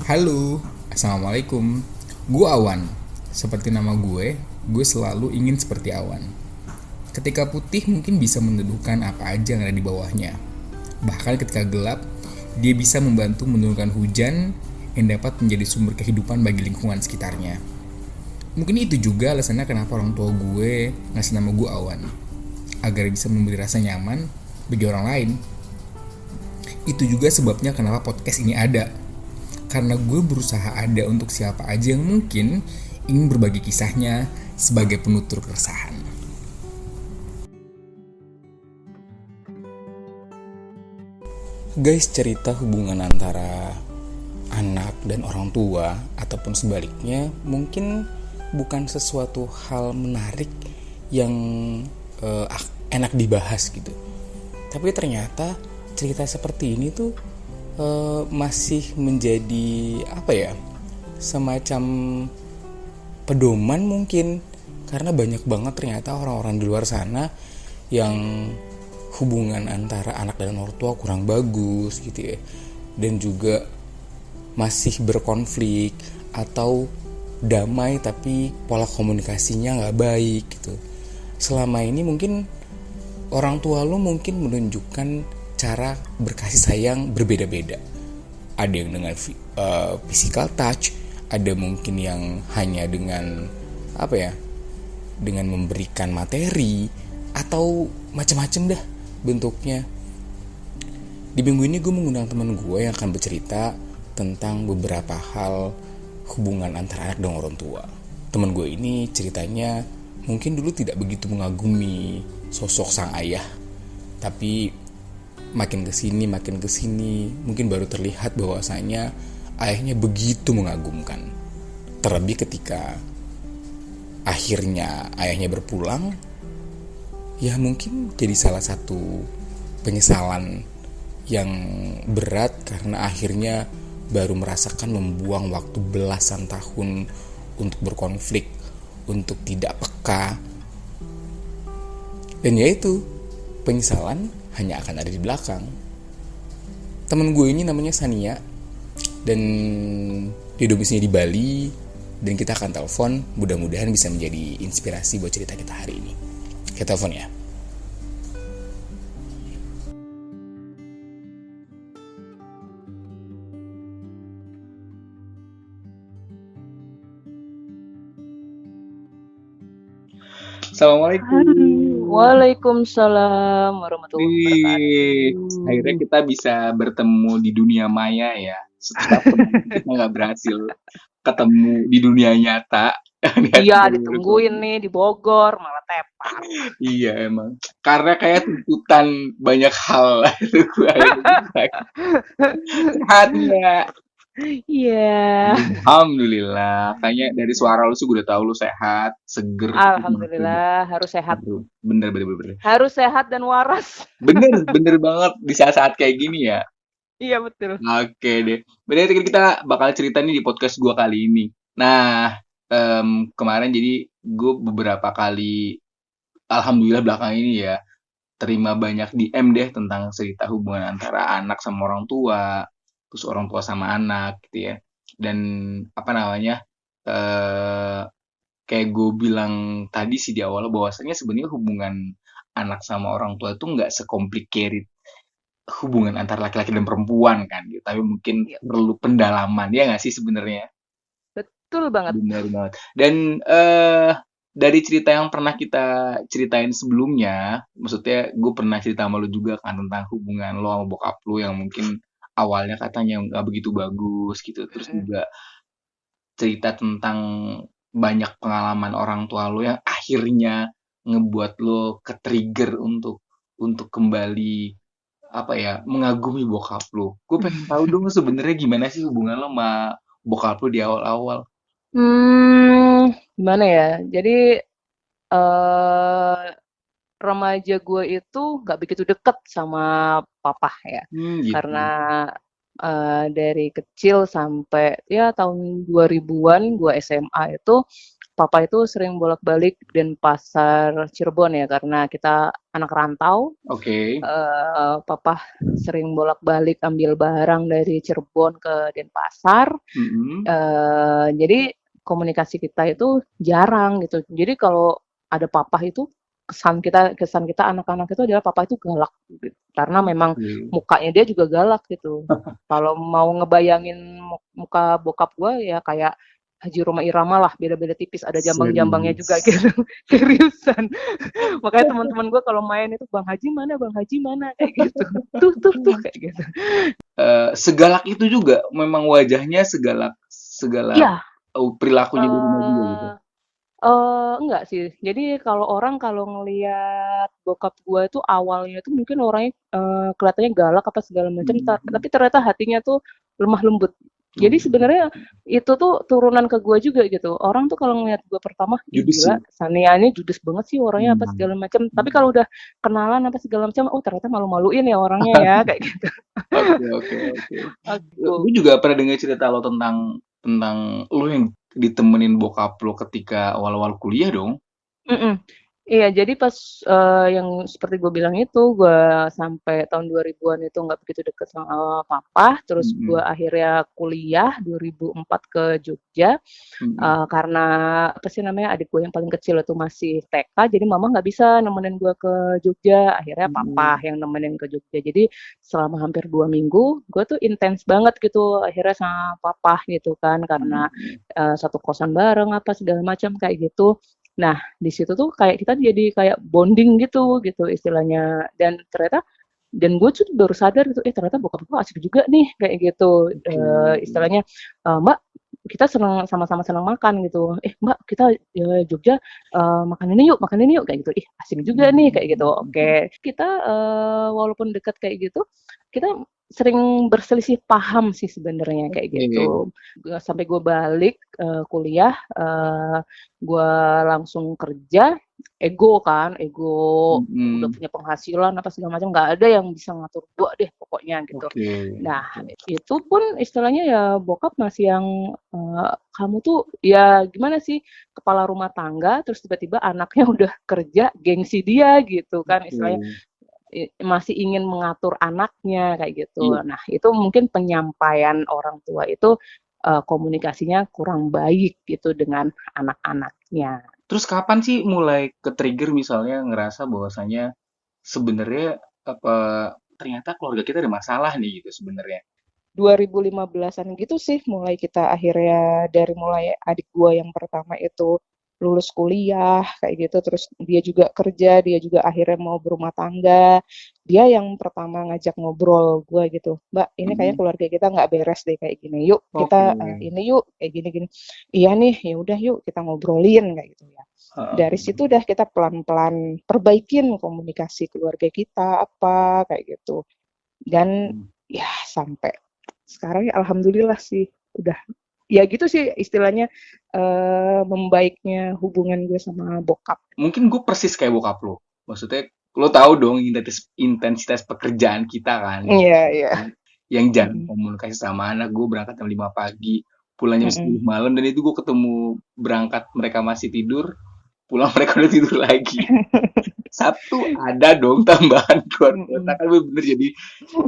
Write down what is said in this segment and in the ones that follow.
Halo, Assalamualaikum. Gue Awan. Seperti nama gue selalu ingin seperti awan. Ketika putih mungkin bisa meneduhkan apa aja yang ada di bawahnya. Bahkan ketika gelap, dia bisa membantu menurunkan hujan yang dapat menjadi sumber kehidupan bagi lingkungan sekitarnya. Mungkin itu juga alasannya kenapa orang tua gue ngasih nama gue Awan. Agar bisa memberi rasa nyaman bagi orang lain. Itu juga sebabnya kenapa podcast ini ada. Karena gue berusaha ada untuk siapa aja yang mungkin ingin berbagi kisahnya sebagai penutur keresahan. Guys, cerita hubungan antara anak dan orang tua ataupun sebaliknya mungkin bukan sesuatu hal menarik yang enak dibahas gitu. Tapi ternyata cerita seperti ini tuh masih menjadi semacam pedoman mungkin, karena banyak banget ternyata orang-orang di luar sana yang hubungan antara anak dan orang tua kurang bagus gitu ya, dan juga masih berkonflik atau damai tapi pola komunikasinya nggak baik gitu. Selama ini mungkin orang tua lo mungkin menunjukkan cara berkasih sayang berbeda-beda. Ada yang dengan physical touch, ada mungkin yang hanya dengan dengan memberikan materi atau macam-macam dah bentuknya. Di minggu ini gue mengundang teman gue yang akan bercerita tentang beberapa hal hubungan antara anak dan orang tua. Teman gue ini ceritanya mungkin dulu tidak begitu mengagumi sosok sang ayah, tapi makin kesini mungkin baru terlihat bahwasanya ayahnya begitu mengagumkan. Terlebih ketika akhirnya ayahnya berpulang, ya mungkin jadi salah satu penyesalan yang berat karena akhirnya baru merasakan membuang waktu belasan tahun untuk berkonflik, untuk tidak peka. Dan yaitu penyesalan hanya akan ada di belakang. Temen gue ini namanya Sania, dan dia domisilinya di Bali, dan kita akan telepon. Mudah-mudahan bisa menjadi inspirasi buat cerita kita hari ini. Kita telepon ya. Assalamualaikum. Waalaikumsalam warahmatullahi Nih, akhirnya wabarakatuh. kita bisa bertemu di dunia maya ya. Setelah kemarin kita nggak berhasil ketemu di dunia nyata. Ternyata Iya, baru ditungguin bertemu. nih di Bogor, malah tepar. Iya emang. Karena kayak tuntutan banyak hal itu gue akhirnya bisa. Sehat nggak? Iya. Alhamdulillah. Kayaknya dari suara lu sih gue udah tahu lu sehat, seger, semangat juga. Alhamdulillah, harus sehat. Bener, bener, bener, bener. Harus sehat dan waras. Bener, bener banget di saat-saat kayak gini ya. Iya, betul. Oke deh. Berarti kita bakal cerita nih di podcast gue kali ini. Nah, kemarin jadi gue beberapa kali, alhamdulillah belakangan ini ya, terima banyak DM deh tentang cerita hubungan antara anak sama orang tua, terus orang tua sama anak gitu ya. Dan apa namanya, eh kayak gue bilang tadi sih di awal bahwasanya sebenarnya hubungan anak sama orang tua itu nggak sekomplikated hubungan antara laki-laki dan perempuan kan gitu, tapi mungkin Iya, perlu pendalaman ya nggak sih sebenarnya. betul banget. Benar banget. Dan dari cerita yang pernah kita ceritain sebelumnya, maksudnya gue pernah cerita sama lu juga kan tentang hubungan lo sama bokap lu yang mungkin awalnya katanya nggak begitu bagus gitu, terus Mm-mm. juga cerita tentang banyak pengalaman orang tua lo yang akhirnya ngebuat lo ke-trigger untuk kembali apa ya, mengagumi bokap lo. Gue pengen tahu dong sebenarnya gimana sih hubungan lo sama bokap lo di awal-awal. Gimana ya? Jadi, eh remaja gue itu nggak begitu deket sama papa ya. Gitu. Karena dari kecil sampai ya tahun 2000-an gue SMA itu papa itu sering bolak-balik Denpasar Cirebon ya karena kita anak rantau. Oke. Papa sering bolak-balik ambil barang dari Cirebon ke Denpasar. Mm-mm. Jadi komunikasi kita itu jarang gitu. Jadi kalau ada papa itu kesan kita anak-anak itu adalah papa itu galak gitu. Karena memang Oke. mukanya dia juga galak gitu. Kalau mau ngebayangin muka bokap gue ya kayak Haji Roma Irama lah, beda-beda tipis, ada jambang-jambangnya juga Serius. gitu. Seriusan. Makanya teman-teman gue kalau main itu Bang Haji mana, Bang Haji mana kayak gitu. Tuh kayak gitu. Segalak itu juga memang wajahnya segalak segalak Iya, perilakunya di rumah juga gitu. eh enggak sih. Jadi kalau ngelihat bokap gua itu awalnya tuh mungkin orangnya, kelihatannya galak apa segala macam, Mhm. tapi ternyata hatinya tuh lemah lembut. Jadi Oke. sebenarnya itu tuh turunan ke gua juga gitu. Orang tuh kalau ngelihat gua pertama, "Ih Judes gila, ya? Sania ini judes banget sih orangnya," apa Hmm. segala macam. Tapi Hmm. kalau udah kenalan apa segala macam, "Oh ternyata malu-maluin ya orangnya ya," kayak gitu. Oke, oke, oke. Aku Gue juga pernah dengar cerita lo tentang lo yang ditemenin bokap lo ketika awal-awal kuliah dong. Mhm. Iya, jadi pas, yang seperti gue bilang itu, gue sampai tahun 2000-an itu nggak begitu deket sama papa, terus gue Mhm. akhirnya kuliah 2004 ke Jogja, Mhm. karena apa sih namanya, adik gue yang paling kecil itu masih TK, jadi mama nggak bisa nemenin gue ke Jogja, akhirnya papa Mhm. yang nemenin ke Jogja. Jadi selama hampir 2 minggu, gue tuh intens banget gitu akhirnya sama papa gitu kan, karena, Mhm. satu kosan bareng apa segala macam kayak gitu. Nah, di situ tuh kayak kita jadi kayak bonding gitu istilahnya dan gue tuh baru sadar gitu, ternyata bokap gue asik juga nih kayak gitu, Oke. istilahnya, "Mbak, kita seneng sama-sama senang makan," gitu, Mbak, kita, Jogja, makan ini yuk," kayak gitu, "Ih, asik juga nih," Mhm. kayak gitu, oke. Kita, walaupun dekat kayak gitu, kita sering berselisih paham sih sebenarnya kayak Oke. gitu. Sampai gue balik, kuliah, gue langsung kerja, ego, udah Mhm. punya penghasilan apa segala macam, nggak ada yang bisa ngatur gua deh pokoknya gitu. Oke. Nah, Oke. itu pun istilahnya ya bokap masih yang, kamu tuh ya gimana sih, kepala rumah tangga, terus tiba-tiba anaknya udah kerja, gengsi dia gitu kan istilahnya, Oke. masih ingin mengatur anaknya kayak gitu. Iya. Nah, itu mungkin penyampaian orang tua itu, komunikasinya kurang baik gitu dengan anak-anaknya. Terus kapan sih mulai ke-trigger misalnya ngerasa bahwasanya sebenarnya apa ternyata keluarga kita ada masalah nih gitu sebenarnya? 2015-an gitu sih mulai kita akhirnya dari mulai adik gua yang pertama itu lulus kuliah kayak gitu, terus dia juga kerja, dia juga akhirnya mau berumah tangga. Dia yang pertama ngajak ngobrol gua gitu, "Mbak, ini kayaknya Mhm. keluarga kita nggak beres deh kayak gini. Yuk Oke. kita, ini yuk kayak gini-gini." "Iya nih, ya udah yuk kita ngobrolin," kayak gitu ya. Heeh. Dari situ udah kita pelan-pelan perbaikin komunikasi keluarga kita apa kayak gitu. Dan Mhm. ya sampai sekarang ya alhamdulillah sih udah ya gitu sih istilahnya, membaiknya hubungan gue sama bokap. Mungkin gue persis kayak bokap lo. Maksudnya lo tahu dong intensitas pekerjaan kita kan. Iya iya. Yang jarang Mhm komunikasi sama anak gue berangkat jam 5 pagi, pulang jam mhm. 10 malam dan itu gue ketemu berangkat mereka masih tidur, pulang mereka udah tidur lagi. Satu ada dong tambahan keluar kota Mhm kan bener jadi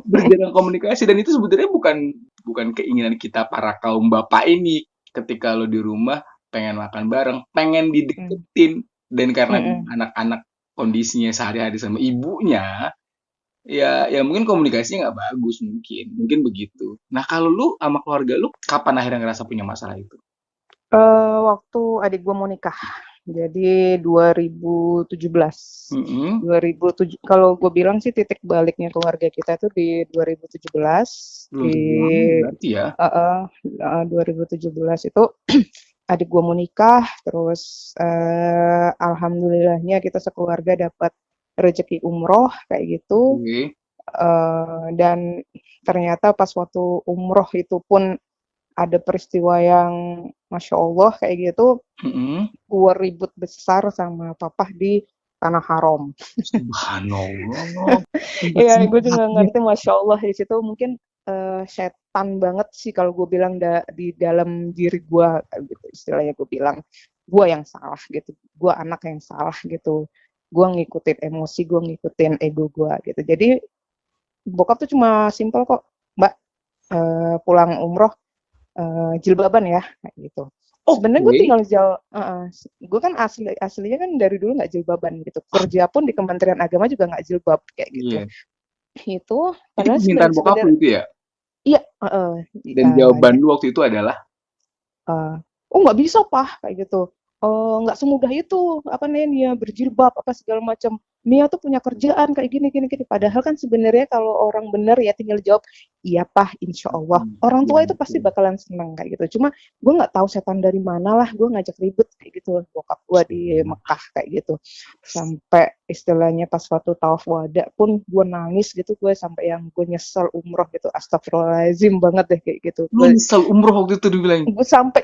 berjarang komunikasi dan itu sebenarnya bukan bukan keinginan kita para kaum bapak ini ketika lo di rumah pengen makan bareng, pengen mhm dideketin dan karena mhm. anak-anak kondisinya sehari-hari sama ibunya, ya mungkin komunikasinya nggak bagus mungkin begitu. Nah kalau lu sama keluarga lu kapan akhirnya ngerasa punya masalah itu? Waktu adik gue mau nikah, jadi 2017. Mhm. 2007 kalau gue bilang sih titik baliknya keluarga kita tuh di 2017 Belum di terlalu lama berarti ya? heeh, 2017 itu adik gue mau nikah, terus, alhamdulillahnya kita sekeluarga dapat rezeki umroh kayak gitu, Oke. dan ternyata pas waktu umroh itu pun ada peristiwa yang Masya Allah kayak gitu, Mhm. gue ribut besar sama papa di Tanah Haram. Subhanallah. Tempat Iya, gue juga nggak sifatnya. ngerti, Masya Allah di situ mungkin, setan banget sih kalau gue bilang di dalam diri gue, gitu istilahnya gue bilang. gue yang salah gitu, gue anak yang salah gitu, gue ngikutin emosi, gue ngikutin ego gue gitu. Jadi bokap tuh cuma simpel kok, Mbak, pulang umroh jilbaban ya kayak gitu. Sebenarnya gue Oke. tinggal gue kan aslinya kan dari dulu nggak jilbaban gitu. Kerja pun di Kementerian Agama juga nggak jilbab kayak gitu. Iya. Itu Itu padahal permintaan bokap lu sebenarnya itu ya? iya, Dan jawaban lu waktu itu adalah, eee, "Oh nggak bisa Pah," kayak gitu, "nggak semudah itu, apa namanya, Nia berjilbab, apa segala macam. Nia tuh punya kerjaan kayak gini gini gini." Padahal kan sebenarnya kalau orang bener ya tinggal jawab, "Iya Pah, insya Allah." Orang iya tua itu pasti betul. bakalan seneng kayak gitu. Cuma gue nggak tahu setan dari mana lah, gue ngajak ribut kayak gitu bokap gue di Mekah kayak gitu. Sampai istilahnya pas waktu tawaf wada pun gue nangis gitu, gue sampai yang gue nyesel umroh gitu, astagfirullahaladzim banget deh kayak gitu. Lu nyesel umroh waktu itu dibilang, Gue sampai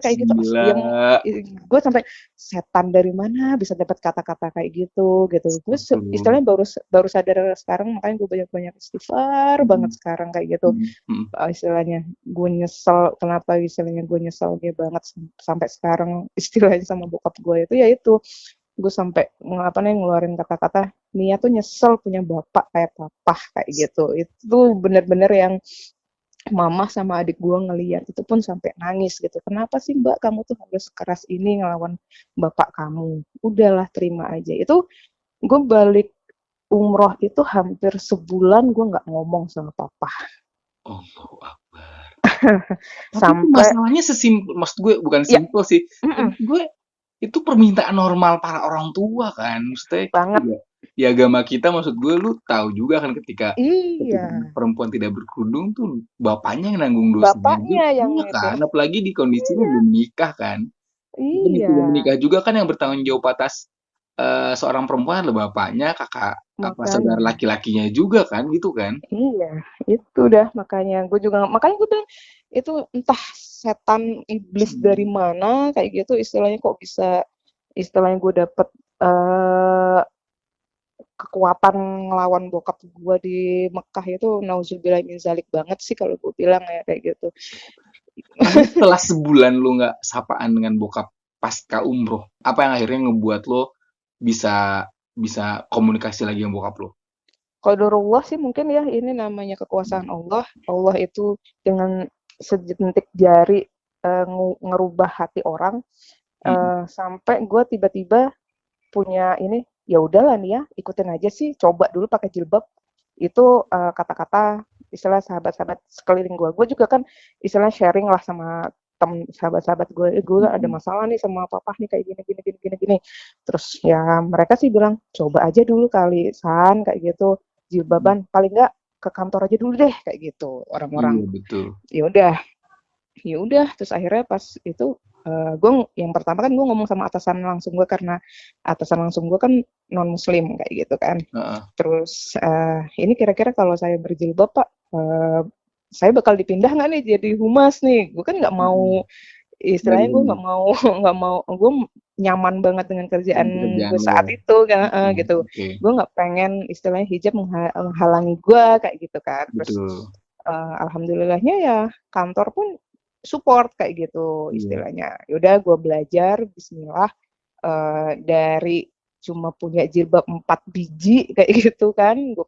kayak gitu gila. gue sampai setan dari mana bisa dapat kata-kata kayak gitu gitu. Gue Astagfirullah. istilahnya baru sadar sekarang, makanya gue banyak-banyak istighfar banget Hmm, sekarang kayak gitu. hmm, hmm. Istilahnya gue nyesel, kenapa istilahnya gue nyesel dia banget sampai sekarang istilahnya sama bokap gue itu ya itu gue sampai apa nih ngeluarin kata-kata Nia tuh nyesel punya bapak kayak papa kayak gitu. Itu bener-bener yang mama sama adik gue ngeliat itu pun sampai nangis gitu. Kenapa sih Mbak kamu tuh harus keras ini ngelawan bapak kamu? Udahlah terima aja. Itu gue balik umroh itu hampir sebulan gue nggak ngomong sama papa. Allahu Akbar. Tapi itu Sampai masalahnya sesimpel, maksud gue bukan ya, simpel sih. mm-mm, Maksud gue itu permintaan normal para orang tua kan. Maksudnya kita banget. juga di agama kita, maksud gue lu tahu juga kan ketika Iya, ketika perempuan tidak berkerudung tuh bapaknya yang nanggung dosanya bapaknya juga yang itu. kan. Apalagi di kondisi lu Iya, belum menikah kan. Itu di iya, belum menikah juga kan yang bertanggung jawab atas seorang perempuan adalah bapaknya, kakak apa saudara makanya. laki-lakinya juga kan gitu kan. Iya, itu dah makanya gue bilang itu entah setan iblis dari Hmm. mana kayak gitu istilahnya kok bisa istilahnya gue dapet eh, kekuatan ngelawan bokap gue di Mekah itu nauzubillah min zalik banget sih kalau gue bilang ya kayak gitu. Tapi setelah sebulan lu nggak sapaan dengan bokap pasca umroh, apa yang akhirnya ngebuat lo bisa bisa komunikasi lagi sama bokap lo? Qadarullah sih mungkin ya ini namanya kekuasaan Allah. Allah itu dengan sejentik jari ngerubah hati orang Mm, sampai gue tiba-tiba punya ini, ya udahlah nih ya, ikutin aja sih, coba dulu pakai jilbab. Itu kata-kata istilah sahabat-sahabat sekeliling gue. Gue juga kan istilah sharing lah sama temen sahabat-sahabat gue, gue ada mm, masalah nih sama papa nih kayak gini gini gini gini gini. Terus ya mereka sih bilang coba aja dulu kali San kayak gitu mm. jilbaban paling nggak ke kantor aja dulu deh kayak gitu orang-orang. Iya betul. Ya udah ya udah terus akhirnya pas itu gue yang pertama kan gue ngomong sama atasan langsung gue karena atasan langsung gue kan non muslim kayak gitu kan Heeh. terus ini kira-kira kalau saya berjilbab pak saya bakal dipindah nggak nih jadi humas nih gue kan nggak Mm. mau istilahnya gue Dari nggak mau nggak mau gue nyaman banget dengan kerjaan dengan pekerjaan gue lo. saat itu kan Mm, gitu oke, gue nggak pengen istilahnya hijab menghalangi gue kayak gitu kan terus betul. alhamdulillahnya ya kantor pun support kayak gitu Iya. istilahnya. Yaudah gue belajar bismillah dari cuma punya jilbab 4 biji kayak gitu kan, gue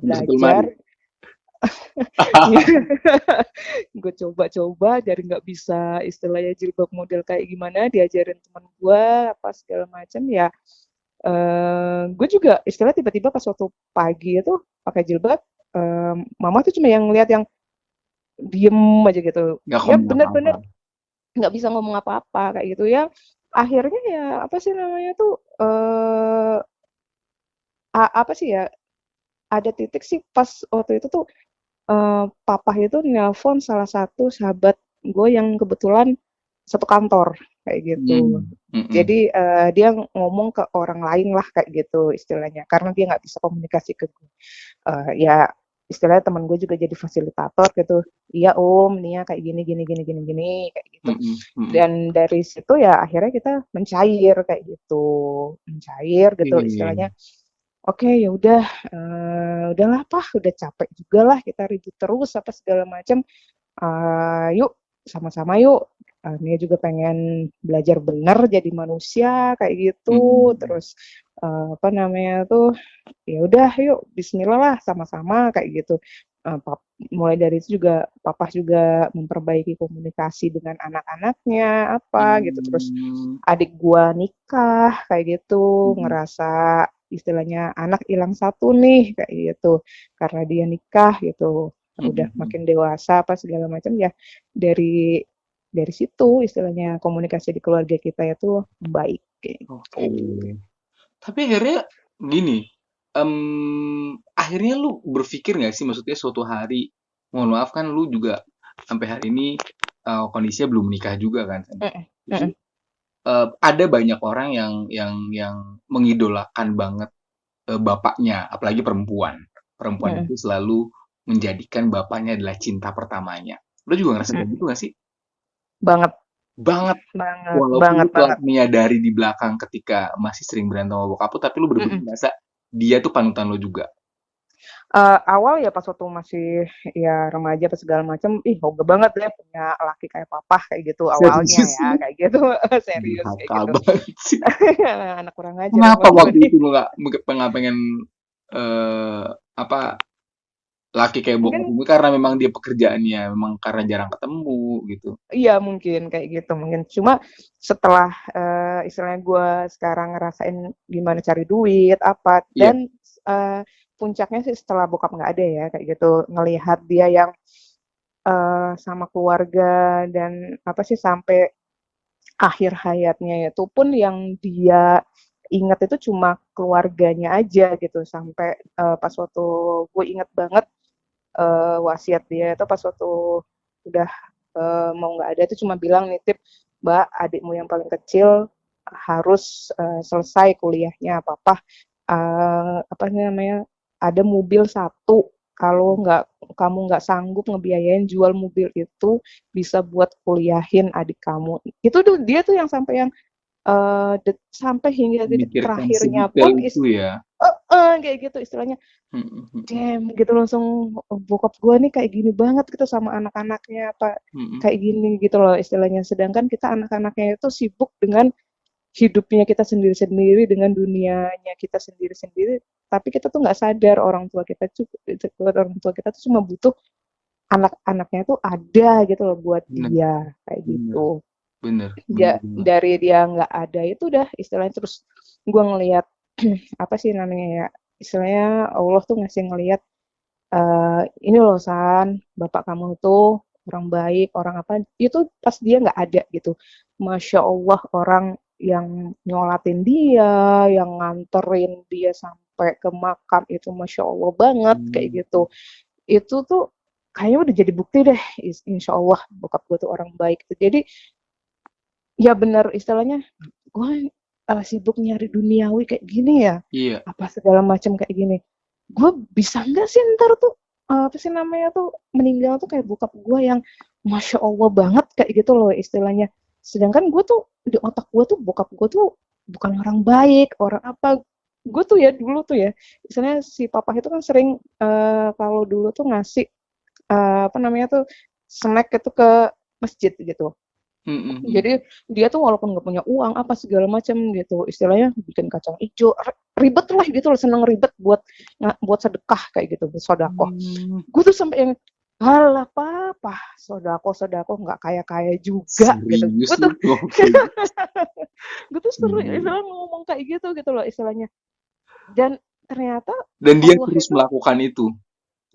Untuk satu lemari. belajar, gue coba-coba dari nggak bisa istilahnya jilbab model kayak gimana, diajarin teman gue apa segala macam ya. Gue juga istilah tiba-tiba pas waktu pagi itu pakai jilbab, mama tuh cuma yang lihat yang diem aja gitu. Nggak Ya komen apa-apa. bener-bener nggak bisa ngomong apa-apa kayak gitu ya. Akhirnya ya apa sih namanya tuh apa sih ya? Ada titik sih pas waktu itu tuh papa itu nelpon salah satu sahabat gue yang kebetulan satu kantor kayak gitu. Hmm, mm-mm. Jadi dia ngomong ke orang lain lah kayak gitu istilahnya karena dia nggak bisa komunikasi ke gue. Ya istilahnya teman gue juga jadi fasilitator gitu. Iya Om, Nia kayak gini gini gini gini gini kayak gitu. Mm-mm. Mm-mm. Dan dari situ ya akhirnya kita mencair kayak gitu, mencair gitu Oke. istilahnya. Oke ya udah, udahlah Pah, udah capek juga lah kita ribut terus apa segala macam. Yuk sama-sama yuk. Nia juga pengen belajar benar jadi manusia kayak gitu. Terus apa namanya tuh, ya udah yuk Bismillah lah sama-sama kayak gitu. Mulai dari itu juga papa juga memperbaiki komunikasi dengan anak-anaknya apa gitu. Terus adik gua nikah kayak gitu, ngerasa istilahnya anak hilang satu nih kayak gitu karena dia nikah gitu. Udah makin dewasa apa segala macam ya, dari situ istilahnya komunikasi di keluarga kita itu baik kayak Oke. gitu. Tapi akhirnya gini, akhirnya lu berpikir nggak sih, maksudnya suatu hari, mohon maaf kan lu juga sampai hari ini kondisinya belum menikah juga kan? Justru ada banyak orang yang mengidolakan banget bapaknya, apalagi perempuan. Perempuan itu selalu menjadikan bapaknya adalah cinta pertamanya. Lu juga ngerasa kayak gitu nggak sih? Banget, Banget. banget, Walaupun lu banget, telah banget. menyadari di belakang ketika masih sering berantem sama bokap lu, tapi lu bener-bener merasa dia tuh panutan lu juga. Awal ya pas waktu masih ya remaja apa segala macam, ih hoga banget deh punya laki kayak papa kayak gitu awalnya Serius ya lu? kayak gitu serius kayak Durhaka gitu. banget sih. Anak kurang ajar Kenapa emang gue waktu nih. itu lu nggak pengen apa laki kayak bokap Mungkin lu, karena memang dia pekerjaannya memang karena jarang ketemu gitu. iya mungkin kayak gitu mungkin. Cuma setelah istilahnya gue sekarang ngerasain gimana cari duit apa Iya, dan puncaknya sih setelah bokap nggak ada ya kayak gitu ngelihat dia yang sama keluarga dan apa sih sampai akhir hayatnya itu pun yang dia ingat itu cuma keluarganya aja gitu sampai pas waktu gue inget banget wasiat dia itu pas waktu udah mau nggak ada itu cuma bilang nitip Mbak adikmu yang paling kecil harus selesai kuliahnya papa apa namanya ada mobil satu kalau kamu nggak sanggup ngebiayain jual mobil itu bisa buat kuliahin adik kamu itu tuh dia tuh yang sampai yang sampai hingga detik memikirkan terakhirnya sedetail pun itu ya. kayak gitu istilahnya Mm, mm, damn gitu langsung bokap gue nih kayak gini banget gitu sama anak-anaknya apa mm, mm. kayak gini gitu loh istilahnya sedangkan kita anak-anaknya itu sibuk dengan hidupnya kita sendiri-sendiri dengan dunianya kita sendiri-sendiri tapi kita tuh nggak sadar orang tua kita tuh cuma butuh anak-anaknya tuh ada gitu loh buat Bener, dia kayak bener, gitu bener, bener banget. dari dia nggak ada itu udah istilahnya terus gue ngelihat apa sih namanya ya istilahnya Allah tuh ngasih ngelihat ini loh San bapak kamu tuh orang baik orang apa itu pas dia nggak ada gitu Masya Allah orang yang nyolatin dia yang nganterin dia sampai ke makam itu Masya Allah banget kayak Hmm, gitu itu tuh kayaknya udah jadi bukti deh Insya Allah bokap gue tuh orang baik jadi ya benar istilahnya gue sibuk nyari duniawi kayak gini ya iya, apa segala macam kayak gini gue bisa nggak sih ntar tuh apa sih namanya tuh meninggal tuh kayak bokap gue yang masya Allah banget kayak gitu loh istilahnya sedangkan gue tuh di otak gue tuh bokap gue tuh bukan orang baik orang apa gue tuh ya dulu tuh ya misalnya si papa itu kan sering kalau dulu tuh ngasih apa namanya tuh snack itu ke masjid gitu. mm, mm, mm. Jadi dia tuh walaupun nggak punya uang apa segala macam gitu, istilahnya bikin kacang hijau, ribet lah gitu loh, seneng ribet buat sedekah kayak gitu, buat sodako. Hmm, Gue tuh sampai yang halah papa, sodako nggak kaya-kaya juga gitu. serius lu? Oke. Gue tuh serius Hmm. ngomong kayak gitu loh istilahnya. Dan ternyata Dan dia Allah terus itu melakukan itu.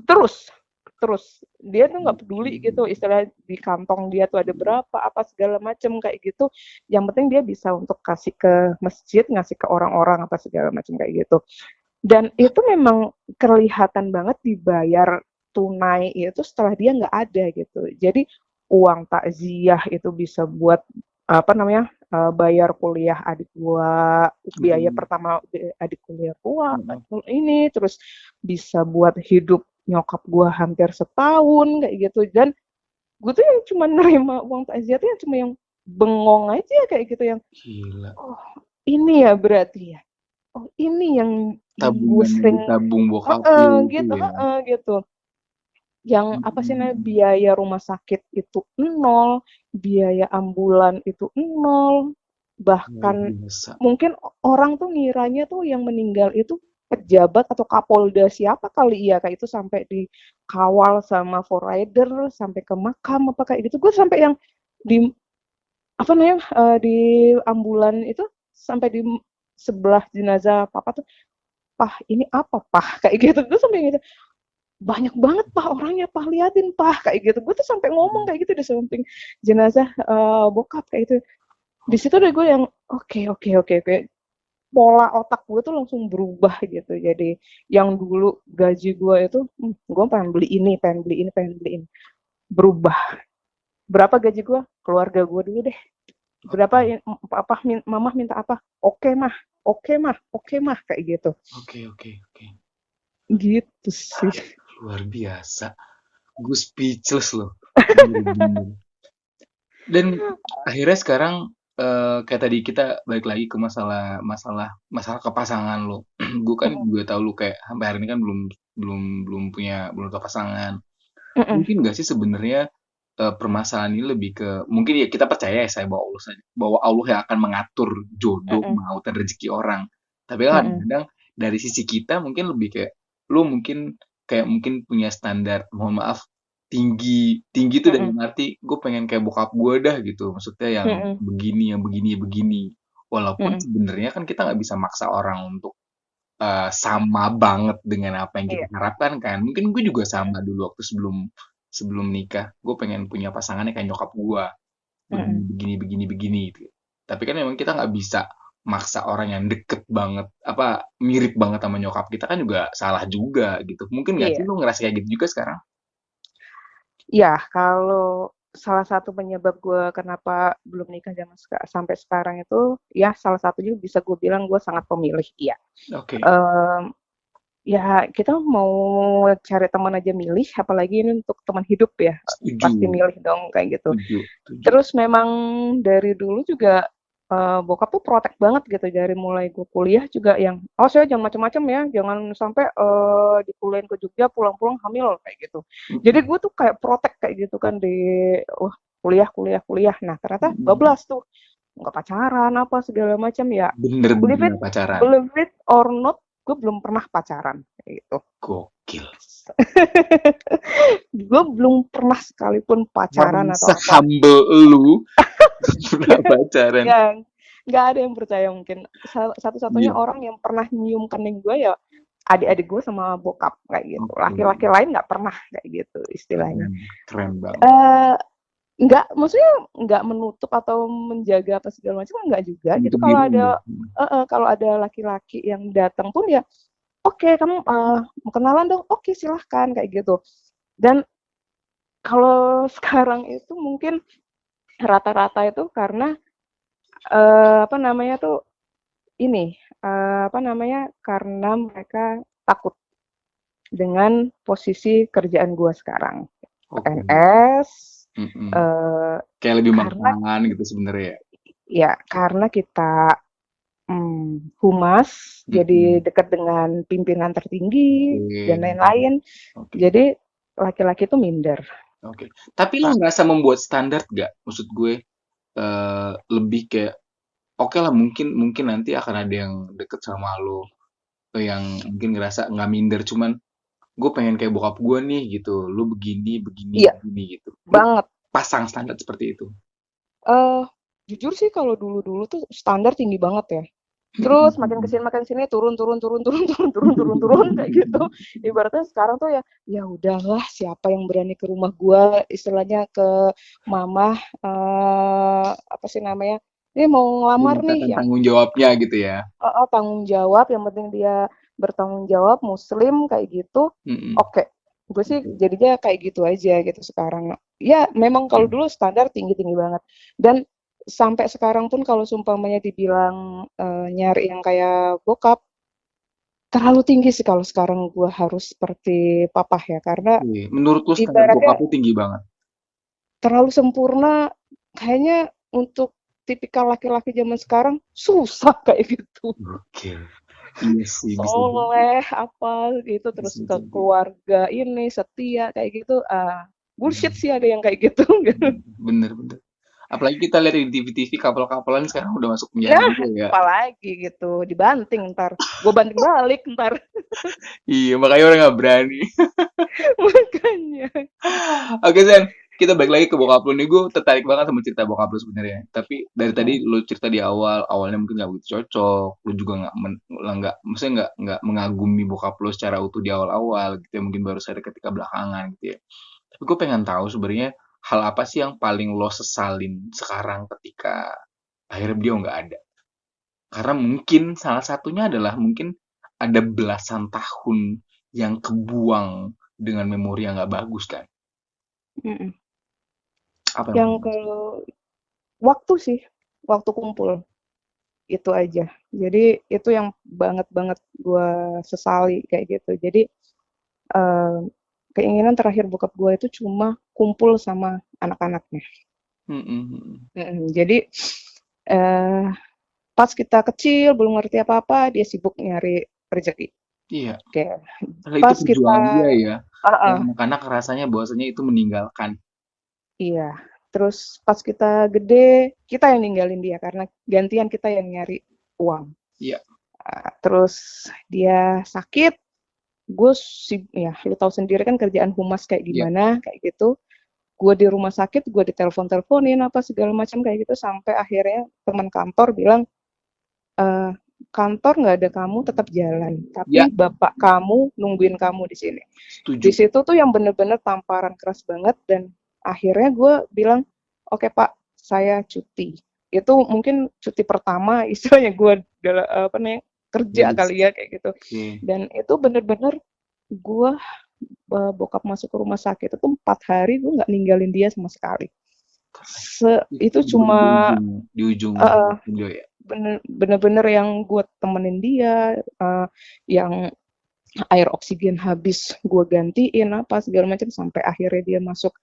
terus terus dia tuh nggak peduli gitu Hmm. istilah di kantong dia tuh ada berapa apa segala macem kayak gitu yang penting dia bisa untuk kasih ke masjid ngasih ke orang-orang apa segala macam kayak gitu dan itu memang kelihatan banget dibayar tunai itu setelah dia nggak ada gitu jadi uang takziah itu bisa buat apa namanya bayar kuliah adik gua biaya Hmm. pertama adik kuliah gua Hmm. ini terus bisa buat hidup nyokap gue hampir setahun kayak gitu dan gue tuh yang cuma nerima uang takziah tuh yang cuma yang bengong aja kayak gitu yang Gila. oh ini ya berarti ya oh ini yang gue Tabungan yang sering ditabung bokap lu itu gitu ya. gitu Yang apa sih namanya, biaya rumah sakit itu nol, biaya ambulan itu nol, Luar bahkan biasa. mungkin orang tuh ngiranya tuh yang meninggal itu pejabat atau Kapolda siapa kali ya, kayak itu sampai dikawal sama forrider sampai ke makam apa kayak gitu. Gue sampai yang di apa namanya, di ambulan itu sampai di sebelah jenazah papa tuh, "Pah, ini apa, Pah?" Kayak gitu. Gue sampai gitu, "Banyak banget, Pah, orangnya, Pah, liatin, Pah." Kayak gitu. Gue tuh sampai ngomong kayak gitu di samping jenazah, bokap kayak gitu. Di situ deh gue yang, oke oke oke oke. Pola otak gue tuh langsung berubah gitu. Jadi yang dulu gaji gue itu, gue pengen beli ini, pengen beli ini, pengen beli ini. Berubah. Berapa gaji gue? Keluarga gue dulu deh. Berapa apa mama minta apa? Oke mah, oke mah, oke mah kayak gitu. Oke, oke, oke. Gitu sih. Luar biasa. Gue speechless loh. Bener-bener. Dan akhirnya sekarang kayak tadi kita balik lagi ke masalah masalah masalah kepasangan lo. Gue kan juga tahu lu kayak sampai hari ini kan belum belum belum tahu pasangan. Mm-mm. Mungkin gak sih sebenarnya permasalahan ini lebih ke mungkin ya kita percaya ya saya bahwa Allah saja bahwa Allah yang akan mengatur jodoh Mm-mm. maut dan rezeki orang. Tapi kan Mm-mm. kadang-kadang dari sisi kita mungkin lebih kayak lu mungkin kayak mungkin punya standar mohon maaf tinggi tinggi tuh Mm-mm. dalam arti gue pengen kayak bokap gue dah gitu maksudnya Mm-mm. yang begini begini walaupun Mm-mm. sebenarnya kan kita nggak bisa maksa orang untuk sama banget dengan apa yang kita Iya. harapkan kan. Mungkin gue juga Mm-mm. sama dulu waktu sebelum sebelum nikah. Gue pengen punya pasangannya kayak nyokap gue. Begini, Mm-mm. begini, begini, begini. Gitu. Tapi kan memang kita nggak bisa maksa orang yang deket banget, apa mirip banget sama nyokap kita kan juga salah juga gitu. Mungkin nggak sih Iya. lu ngerasa kayak gitu juga sekarang? Ya, kalau salah satu penyebab gue kenapa belum nikah sampai sekarang itu, ya salah satunya bisa gue bilang gue sangat pemilih, iya. Oke, Em, Ya kita mau cari teman aja milih, apalagi ini untuk teman hidup ya, setuju, pasti milih dong kayak gitu. setuju, setuju. Terus memang dari dulu juga, bokap tuh protek banget gitu dari mulai gue kuliah juga yang, "Awas ya jangan macem-macem ya, jangan sampai, dikuliahin ke Jogja pulang-pulang hamil," kayak gitu. Jadi Mm-mm. gue tuh kayak protek kayak gitu kan wah kuliah kuliah kuliah. Nah ternyata Mm-mm. bablas tuh, nggak pacaran apa segala macam ya, Bener-bener believe it nggak pacaran. believe it or not, gue belum pernah pacaran, kayak gitu. Gokil. Gue belum pernah sekalipun pacaran Karena atau apa. humble lu pernah pacaran. Ya, nggak ada yang percaya mungkin. Satu-satunya Iya. orang yang pernah nyium kening gue ya adik-adik gue sama bokap kayak gitu. Oke. Laki-laki lain nggak pernah kayak gitu istilahnya. Keren, keren banget. Eh nggak, maksudnya nggak menutup atau menjaga apa segala macam nggak juga gitu. Untuk Kalau diri ada lu. kalau ada laki-laki yang datang pun ya oke kamu mau kenalan dong, oke silahkan kayak gitu. Dan kalau sekarang itu mungkin rata-rata itu karena apa namanya tuh ini, apa namanya, karena mereka takut dengan posisi kerjaan gua sekarang. Oke. PNS, Mm-mm. eee, Kayak lebih karena mapan gitu sebenarnya ya. ya karena kita, humas, jadi Mm-mm. dekat dengan pimpinan tertinggi dan Oke. lain-lain, Oke. jadi laki-laki itu minder, Oke. Tapi lu Kak. ngerasa membuat standar gak? Maksud gue lebih kayak oke lah mungkin mungkin nanti akan ada yang deket sama lo yang mungkin ngerasa nggak minder cuman gue pengen kayak bokap gue nih gitu lu begini begini Iya, begini gitu lu banget. pasang standar seperti itu. Eee, Jujur sih kalau dulu-dulu tuh standar tinggi banget ya. Terus makin ke sini turun turun turun turun turun turun turun turun kayak gitu. Ibaratnya sekarang tuh ya, ya udahlah siapa yang berani ke rumah gua, istilahnya ke mama, apa sih namanya, "Ini mau ngelamar nih," Memintakan yang tanggung jawabnya gitu ya. tanggung jawab, yang penting dia bertanggung jawab, muslim kayak gitu, Mm-mm. oke. Gue sih Oke. jadinya kayak gitu aja gitu sekarang. Ya memang kalau dulu standar tinggi-tinggi banget. Dan sampai sekarang pun kalau seumpamanya dibilang, nyari yang kayak bokap, terlalu tinggi sih kalau sekarang gue harus seperti papa ya, karena Oke. Menurut lu standar bokap ibaratnya lu tinggi banget. terlalu sempurna, kayaknya untuk tipikal laki-laki zaman sekarang susah kayak gitu. Oke. Iya sih, bisa jadi. soleh apa gitu, terus Bisa ke jadi. keluarga ini setia kayak gitu, bullshit Hmm, sih ada yang kayak gitu. bener bener. Apalagi kita lihat di TV-TV kapal-kapalan sekarang udah masuk penjara Nah, juga ya. apalagi gitu, dibanting ntar, gue banting balik ntar. Iya, makanya orang nggak berani. Makanya. Oke, Zen. Kita balik lagi ke bokap lu nih. Gue tertarik banget sama cerita bokap lu sebenarnya. Tapi dari tadi Mm, lu cerita di awal, awalnya mungkin nggak begitu cocok. Lu juga maksudnya nggak mengagumi bokap lu secara utuh di awal-awal gitu ya. Mungkin baru sadar ketika belakangan gitu ya. Tapi gue pengen tahu sebenarnya hal apa sih yang paling lo sesalin sekarang ketika akhirnya beliau nggak ada. Karena mungkin salah satunya adalah mungkin ada belasan tahun yang kebuang dengan memori yang nggak bagus kan. mm-mm. Apa yang Yang paling ke sedih? waktu sih, waktu kumpul itu aja. Jadi itu yang banget banget gue sesali kayak gitu. Jadi eh, keinginan terakhir bokap gue itu cuma kumpul sama anak-anaknya. Mhm mhm. Jadi eh, pas kita kecil belum ngerti apa-apa, dia sibuk nyari rezeki. Iya, Oke, padahal itu pas kita, perjuangan dia ya, ah yang ah, anak-anak rasanya bahwasanya itu meninggalkan. iya. Terus pas kita gede, kita yang ninggalin dia karena gantian kita yang nyari uang. Iya, Terus dia sakit, gue sih ya lu tahu sendiri kan kerjaan humas kayak iya. gimana kayak gitu. Gue di rumah sakit, gue ditelepon-teleponin apa segala macam kayak gitu sampai akhirnya teman kantor bilang, eee, "Kantor nggak ada kamu tetap jalan, tapi Ya, bapak kamu nungguin kamu di sini." Di setuju. situ tuh yang bener-bener tamparan keras banget dan akhirnya gue bilang, "Oke Pak, saya cuti." Itu mungkin cuti pertama istilahnya gue apa namanya, kerja Dari kali ya kayak gitu. oke. Dan itu bener-bener gue, bokap masuk ke rumah sakit itu 4 hari gue nggak ninggalin dia sama sekali. Itu Itu cuma di ujung heeh, beliau ya? bener-bener yang gue temenin dia, yang air oksigen habis gue gantiin apa segala macam sampai akhirnya dia masuk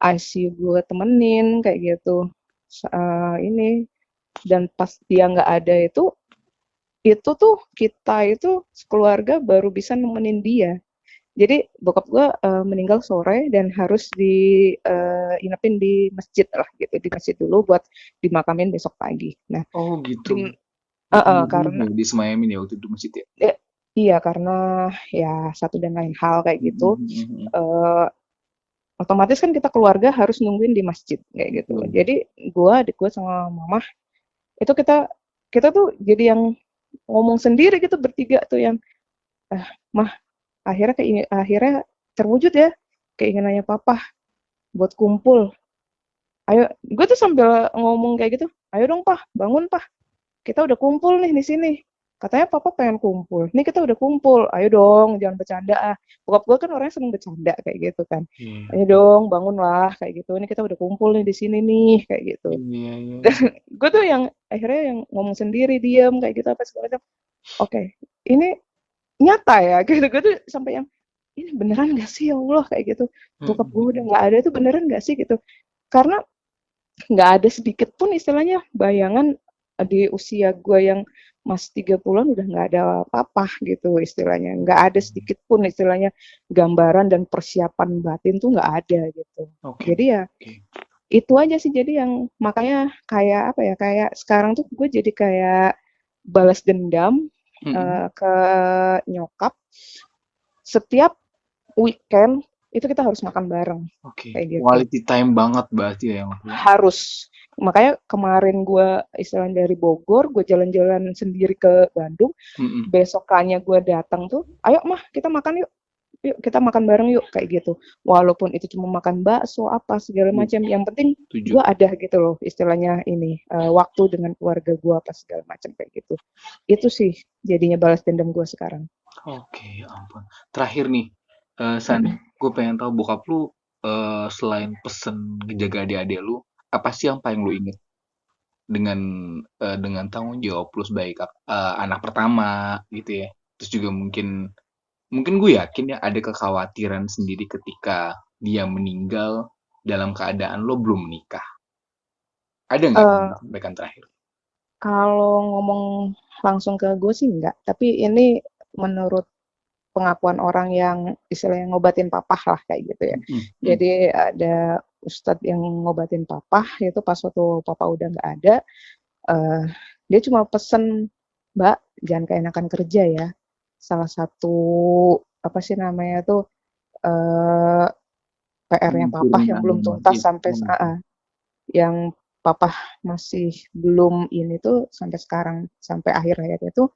ICU gue temenin kayak gitu. Ini dan pas dia nggak ada itu tuh kita itu keluarga baru bisa nemenin dia. Jadi bokap gue meninggal sore dan harus inapin di masjid lah gitu, di masjid dulu buat dimakamin besok pagi. Nah, Oh gitu. di, karena Di Semayamin ya waktu itu masjid ya? eh, iya karena ya satu dan lain hal kayak Mhm gitu. mhm mhm. eh, Otomatis kan kita keluarga harus nungguin di masjid kayak gitu. Betul. Jadi gue, adik gue sama mama itu kita kita tuh jadi yang ngomong sendiri gitu bertiga tuh yang mah akhirnya terwujud ya keinginannya papa buat kumpul. Ayo, gue tuh sambil ngomong kayak gitu, ayo dong pah, bangun pah, kita udah kumpul nih di sini. Katanya papa pengen kumpul, nih kita udah kumpul, ayo dong, jangan bercanda ah. Bokap gue kan orangnya seneng bercanda kayak gitu kan. Iya. Ayo dong, bangunlah kayak gitu. Ini kita udah kumpul nih di sini nih kayak gitu. Iya iya. Gue tuh yang akhirnya yang ngomong sendiri, diam kayak gitu apa segala macam. Oke, ini nyata ya gitu. Gue tuh sampai yang ini beneran gak sih ya Allah kayak gitu. Mhm Bokap gue udah mhm. nggak ada itu beneran gak sih gitu. Karena nggak ada sedikit pun istilahnya bayangan di usia gue yang masih 30-an udah nggak ada apa-apa gitu istilahnya. Nggak ada sedikit pun istilahnya gambaran dan persiapan batin tuh nggak ada gitu. Oke Jadi ya oke. itu aja sih jadi yang makanya kayak apa ya kayak sekarang tuh gue jadi kayak balas dendam Mhm. ke nyokap setiap weekend itu kita harus makan bareng Oke. kayak gitu. Quality time banget berarti ya yang waktu ya? Harus. Makanya kemarin gue istilahnya dari Bogor, gue jalan-jalan sendiri ke Bandung, Mhm. besokannya gue datang tuh, ayo mah kita makan yuk, yuk kita makan bareng yuk kayak gitu. Walaupun itu cuma makan bakso apa segala Iya, macam, yang penting setuju. gue ada gitu loh istilahnya ini waktu dengan keluarga gue apa segala macam kayak gitu. Itu sih jadinya balas dendam gue sekarang. Oke, ya ampun. Terakhir nih, San, Mm-mm. gue pengen tahu bokap lu selain pesen ngejaga adik-adik lu, apa sih yang paling lu inget dengan dengan tanggung jawab lu sebagai anak pertama gitu ya? Terus juga mungkin mungkin gue yakin ya ada kekhawatiran sendiri ketika dia meninggal dalam keadaan lo belum menikah. Ada nggak yang Eh, disampaikan terakhir? Kalau ngomong langsung ke gue sih enggak, tapi ini menurut pengakuan orang yang istilahnya ngobatin papah lah kayak gitu ya. Jadi ada ustadz yang ngobatin papah itu pas waktu papa udah nggak ada, dia cuma pesen, Mbak jangan keenakan kerja ya. Salah satu apa sih namanya tuh PR-nya papa yang belum tuntas sampai yang papa masih belum ini tuh sampai sekarang, sampai akhir hayatnya tuh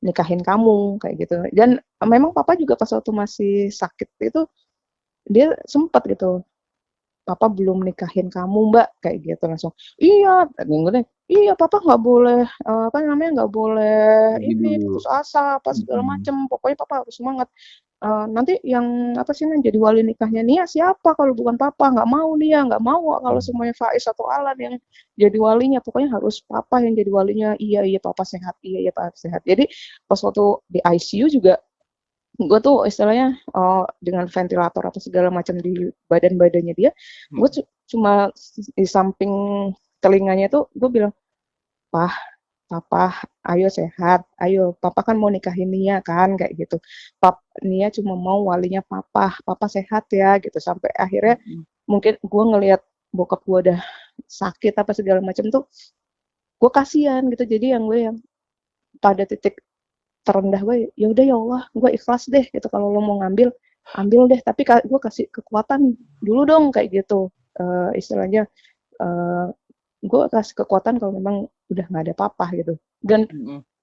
nikahin kamu kayak gitu. Dan memang papa juga pas waktu masih sakit itu dia sempat gitu, papa belum nikahin kamu mbak kayak gitu langsung. Iya, iya papa nggak boleh apa namanya nggak boleh ini putus asa apa segala macem. Pokoknya papa harus semangat. Nanti yang apa sih jadi wali nikahnya Nia siapa kalau bukan papa? Nggak mau Nia, nggak mau kalau semuanya Faiz atau Alan yang jadi walinya. Pokoknya harus papa yang jadi walinya. Iya iya papa sehat, iya iya papa sehat. Jadi pas waktu di ICU juga gue tuh istilahnya dengan ventilator atau segala macam di badan-badannya dia, gue cuma di samping telinganya tuh gue bilang, papa ayo sehat, ayo papa kan mau nikahin Nia kan kayak gitu, Nia cuma mau walinya papa sehat ya gitu. Sampai akhirnya mungkin gue ngelihat bokap gue udah sakit apa segala macam tuh gue kasihan gitu. Jadi yang pada titik terendah gue, ya udah ya Allah gue ikhlas deh gitu, kalau lo mau ambil deh, tapi gue kasih kekuatan dulu dong kayak gitu. Istilahnya gue kasih kekuatan kalau memang udah nggak ada papa gitu. Dan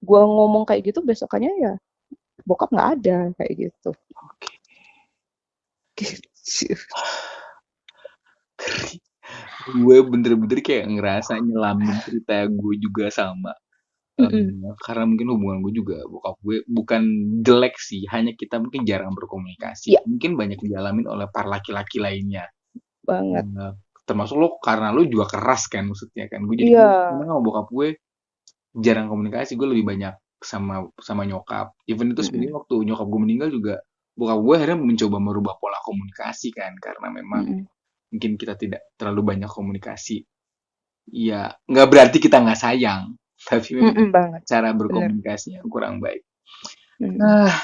gue ngomong kayak gitu besokannya ya bokap nggak ada kayak gitu. Gue bener-bener kayak ngerasa nyelamin cerita gue juga sama. Karena mungkin hubungan gue juga bokap gue bukan jelek sih, hanya kita mungkin jarang berkomunikasi. Mungkin banyak dialamin oleh para laki-laki lainnya. Banget. Termasuk lo, karena lo juga keras kan maksudnya kan. Gue jadi sama bokap gue jarang komunikasi. Gue lebih banyak sama nyokap. Even itu sebenarnya waktu nyokap gue meninggal juga bokap gue akhirnya mencoba merubah pola komunikasi kan, karena memang mungkin kita tidak terlalu banyak komunikasi. Ya nggak berarti kita nggak sayang, tapi memang cara berkomunikasinya kurang baik. Nah,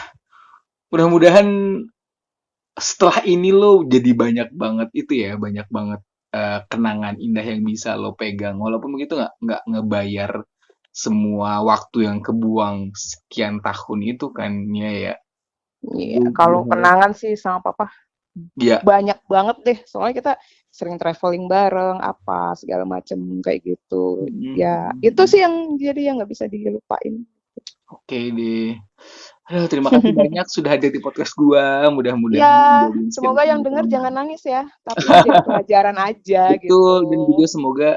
mudah-mudahan setelah ini lo jadi banyak banget itu ya, banyak banget kenangan indah yang bisa lo pegang, walaupun begitu nggak ngebayar semua waktu yang kebuang sekian tahun itu kan ya. Iya, kalau kenangan sih sama papa banyak banget deh, soalnya kita sering traveling bareng apa segala macem kayak gitu. Ya itu sih yang jadi yang nggak bisa dilupain. Oke deh. Aduh, terima kasih banyak sudah hadir di podcast gua. Mudah-mudahan ya, semoga yang dengar jangan nangis ya, tapi jadi pelajaran aja. Betul, gitu. Dan juga semoga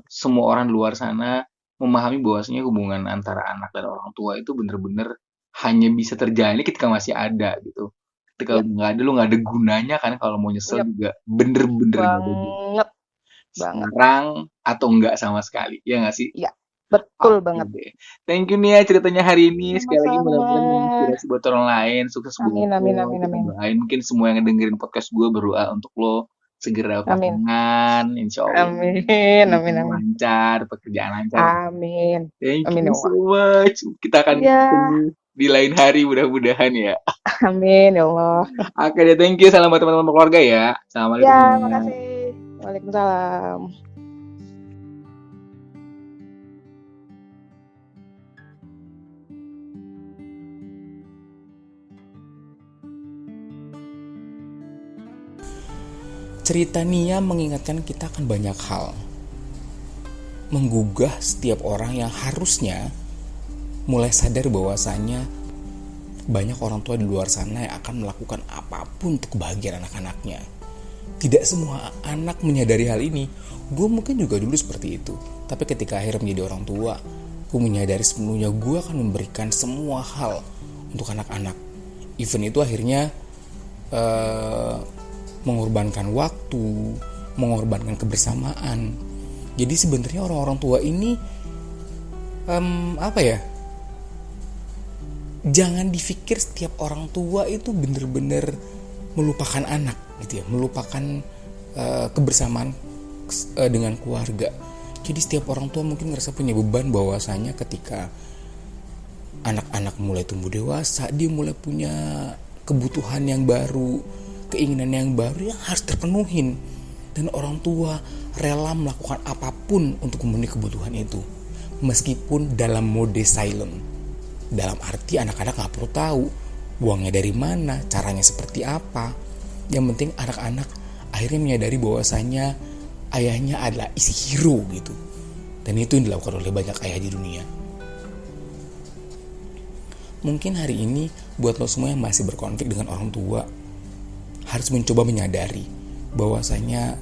semua orang luar sana memahami bahwasanya hubungan antara anak dan orang tua itu bener-bener hanya bisa terjalani ketika masih ada gitu. Ketika nggak ada, lu nggak ada gunanya kan, kalau mau nyesel juga bener-bener banget. Sekarang atau enggak sama sekali, ya nggak sih? Iya. Betul banget. Thank you Nia ceritanya hari ini. Sekali lagi mudah-mudahan menginspirasi buat orang lain. Sukses buat lo. Amin. Mungkin semua yang ngedengerin podcast gue berdoa untuk lo segera pasangan, insya Allah. Amin. Lancar, pekerjaan lancar. Amin. Thank you so much. Kita akan ketemu di lain hari mudah-mudahan ya. Amin ya Allah. Oke deh, thank you. Salam buat teman-teman keluarga ya. Assalamualaikum. Ya, makasih. Waalaikumsalam. Cerita Nia mengingatkan kita akan banyak hal, menggugah setiap orang yang harusnya mulai sadar bahwasanya banyak orang tua di luar sana yang akan melakukan apapun untuk kebahagiaan anak-anaknya. Tidak semua anak menyadari hal ini. Gue mungkin juga dulu seperti itu, tapi ketika akhirnya menjadi orang tua, gue menyadari sepenuhnya gue akan memberikan semua hal untuk anak-anak. Even itu akhirnya mengorbankan waktu, mengorbankan kebersamaan. Jadi sebenarnya orang-orang tua ini jangan dipikir setiap orang tua itu benar-benar melupakan anak gitu ya, melupakan kebersamaan dengan keluarga. Jadi setiap orang tua mungkin ngerasa punya beban bahwasanya ketika anak-anak mulai tumbuh dewasa, dia mulai punya kebutuhan yang baru, keinginan yang baru yang harus terpenuhin. Dan orang tua rela melakukan apapun untuk memenuhi kebutuhan itu, meskipun dalam mode silent. Dalam arti anak-anak gak perlu tahu uangnya dari mana, caranya seperti apa. Yang penting anak-anak akhirnya menyadari bahwasanya ayahnya adalah isi hero gitu. Dan itu yang dilakukan oleh banyak ayah di dunia. Mungkin hari ini buat lo semua yang masih berkonflik dengan orang tua, harus mencoba menyadari bahwasanya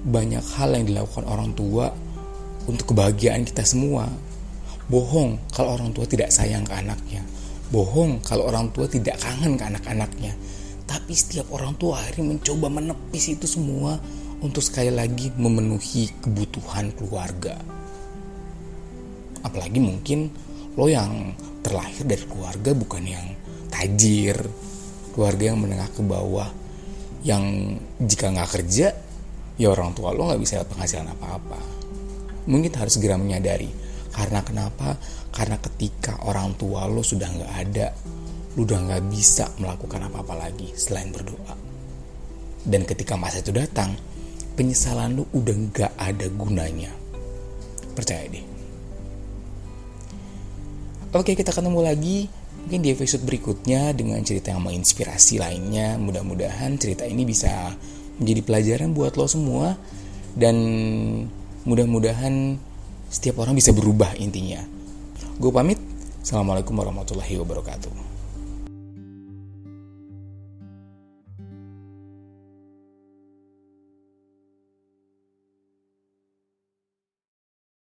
banyak hal yang dilakukan orang tua untuk kebahagiaan kita semua. Bohong kalau orang tua tidak sayang ke anaknya. Bohong kalau orang tua tidak kangen ke anak-anaknya. Tapi setiap orang tua akhirnya mencoba menepis itu semua untuk sekali lagi memenuhi kebutuhan keluarga. Apalagi mungkin lo yang terlahir dari keluarga bukan yang tajir, keluarga yang menengah ke bawah, yang jika gak kerja, ya orang tua lo gak bisa dapat penghasilan apa-apa. Mungkin harus segera menyadari. Karena kenapa? Karena ketika orang tua lo sudah gak ada, lo udah gak bisa melakukan apa-apa lagi selain berdoa. Dan ketika masa itu datang, penyesalan lo udah gak ada gunanya. Percaya deh. Oke, kita ketemu lagi mungkin di episode berikutnya dengan cerita yang menginspirasi lainnya. Mudah-mudahan cerita ini bisa menjadi pelajaran buat lo semua. Dan mudah-mudahan setiap orang bisa berubah intinya. Gue pamit. Assalamualaikum warahmatullahi wabarakatuh.